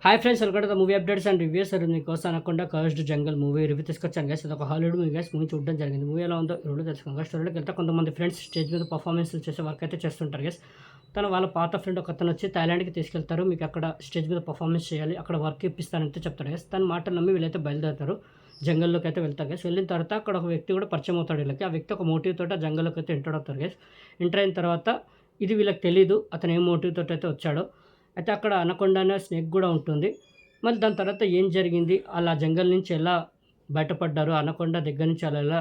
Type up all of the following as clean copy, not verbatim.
Hi friends, welcome to the movie updates and reviews. మీకోసం అనకుండా cursed జంగల్ movie review తీసుకొచ్చాను guys. ఇది ఒక హాలీవుడ్ మూవీ గైస్. మూవీ చూడడం జరిగింది. మూవీ ఎలా ఉందో రెండు తెలుసుకున్నాం. స్టోరీలోకి వెళ్తే కొంతమంది ఫ్రెండ్స్ స్టేజ్ మీద పర్ఫార్మెన్స్లు చేసే వర్క్ అయితే చేస్తుంటారు గైస్. వాళ్ళ పాత ఫ్రెండ్ ఒక అతను వచ్చి థాయిలాండ్కి తీసుకెళ్తారు. మీకు అక్కడ స్టేజ్ మీద పర్ఫార్మెన్స్ చేయాలి, అక్కడ వర్క్ ఇప్పిస్తానంటే చెప్తాడు గైస్. తన మాట నమ్మి వీళ్ళైతే బయలుదేరుతారు. జంగల్లోకి అయితే వెళ్తారు గైస్. వెళ్ళిన తర్వాత అక్కడ ఒక వ్యక్తి కూడా పరిచయం అవుతాడు వీళ్ళకి. ఆ వ్యక్తి ఒక మోటివ్ తోట జంగల్లోకి అయితే ఎంటర్ అవుతారు గైస్. ఎంటర్ అయిన తర్వాత ఇది వీళ్ళకి తెలీదు అతను ఏ మోటివ్ తోటి అయితే వచ్చాడో. అయితే అక్కడ అనకొండానే స్నేక్ కూడా ఉంటుంది. మళ్ళీ దాని తర్వాత ఏం జరిగింది, అలా జంగల్ నుంచి ఎలా బయటపడ్డారు, అనకొండ దగ్గర నుంచి అలా ఎలా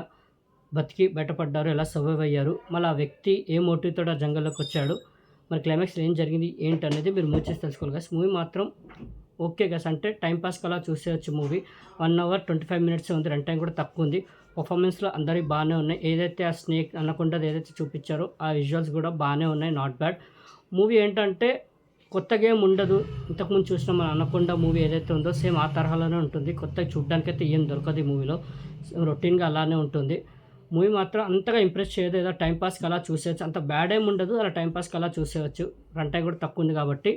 బతికి బయటపడ్డారు, ఎలా సర్వైవ్ అయ్యారు, మళ్ళీ ఆ వ్యక్తి ఏ మోటివ్తో ఆ జంగల్లోకి వచ్చాడు, మరి క్లైమాక్స్లో ఏం జరిగింది ఏంటి అనేది మీరు మూవీ చేసి తెలుసుకోవాలి గైస్. మూవీ మాత్రం ఓకే గైస్, అంటే టైంపాస్కి అలా చూసేయచ్చు. మూవీ 1 అవర్ 25 మినిట్స్ ఉంది. రన్ టైం కూడా తక్కువ ఉంది. పర్ఫార్మెన్స్లో అందరివి బాగానే ఉన్నాయి. ఏదైతే ఆ స్నేక్ అనకొండది ఏదైతే చూపించారో ఆ విజువల్స్ కూడా బాగానే ఉన్నాయి, నాట్ బ్యాడ్. మూవీ ఏంటంటే కొత్తగా ఏం ఉండదు. ఇంతకుముందు చూసిన మన అనకొండ మూవీ ఏదైతే ఉందో సేమ్ ఆ తరహాలోనే ఉంటుంది. కొత్తగా చూడడానికైతే ఏం దొరకదు ఈ మూవీలో. రొటీన్గా అలానే ఉంటుంది. మూవీ మాత్రం అంతగా ఇంప్రెస్ చేయదు. ఏదో టైంపాస్కి అలా చూసేయచ్చు. అంత బ్యాడ్ ఏమి ఉండదు, అలా టైంపాస్కి అలా చూసేయచ్చు. రన్ టైం కూడా తక్కువ ఉంది కాబట్టి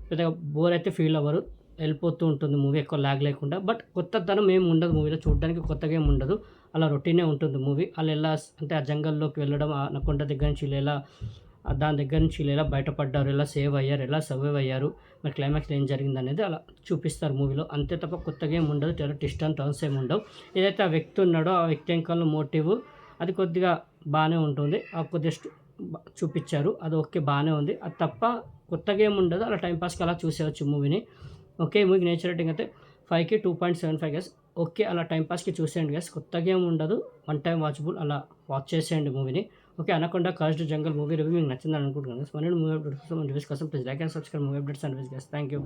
పెద్దగా బోర్ అయితే ఫీల్ అవ్వరు. వెళ్ళిపోతూ ఉంటుంది మూవీ, ఎక్కువ ల్యాగ్ లేకుండా. బట్ కొత్తదనం ఏమి ఉండదు మూవీలో. చూడడానికి కొత్తగా ఏమి ఉండదు, అలా రొటీనే ఉంటుంది మూవీ. వాళ్ళు ఎలా అంటే ఆ జంగల్లోకి వెళ్ళడం, ఆ అనకొండ దగ్గర నుంచి ఎలా దాని దగ్గర నుంచి వీళ్ళు ఎలా బయటపడ్డారు, ఎలా సేవ్ అయ్యారు, ఎలా సర్వైవ్ అయ్యారు, మరి క్లైమాక్స్లో ఏం జరిగింది అనేది అలా చూపిస్తారు మూవీలో. అంతే తప్ప కొత్తగా ఏమి ఉండదు. చాలా ట్విస్ట్ అండ్ టర్న్స్ ఏమి ఉండవు. ఏదైతే ఆ వ్యక్తి ఉన్నాడో ఆ వ్యక్తి వెనకాల మోటివ్ అది కొద్దిగా బాగానే ఉంటుంది. ఆ కొద్దిగా చూపించారు, అది ఓకే బాగానే ఉంది. అది తప్ప కొత్తగా ఏమి ఉండదు, అలా టైంపాస్కి అలా చూసేయచ్చు మూవీని. ఓకే, మూవీకి నేచర్ రేటింగ్ అయితే 5కి 2.75 గైస్. ఓకే, అలా టైంపాస్కి చూసేయండి గైస్. కొత్తగా ఏమి ఉండదు, వన్ టైం వాచబుల్, అలా వాచ్ చేసేయండి మూవీని. ఓకే, అనకొండ కర్స్డ్ జంగల్ మూవీ రివ్యూ మీకు నచ్చిందని అనుకుంటున్నాను. మన మూవీ అప్డేట్స్ కోసం రివ్యూస్ కోసం please like and subscribe movie updates and reviews guys. Thank you.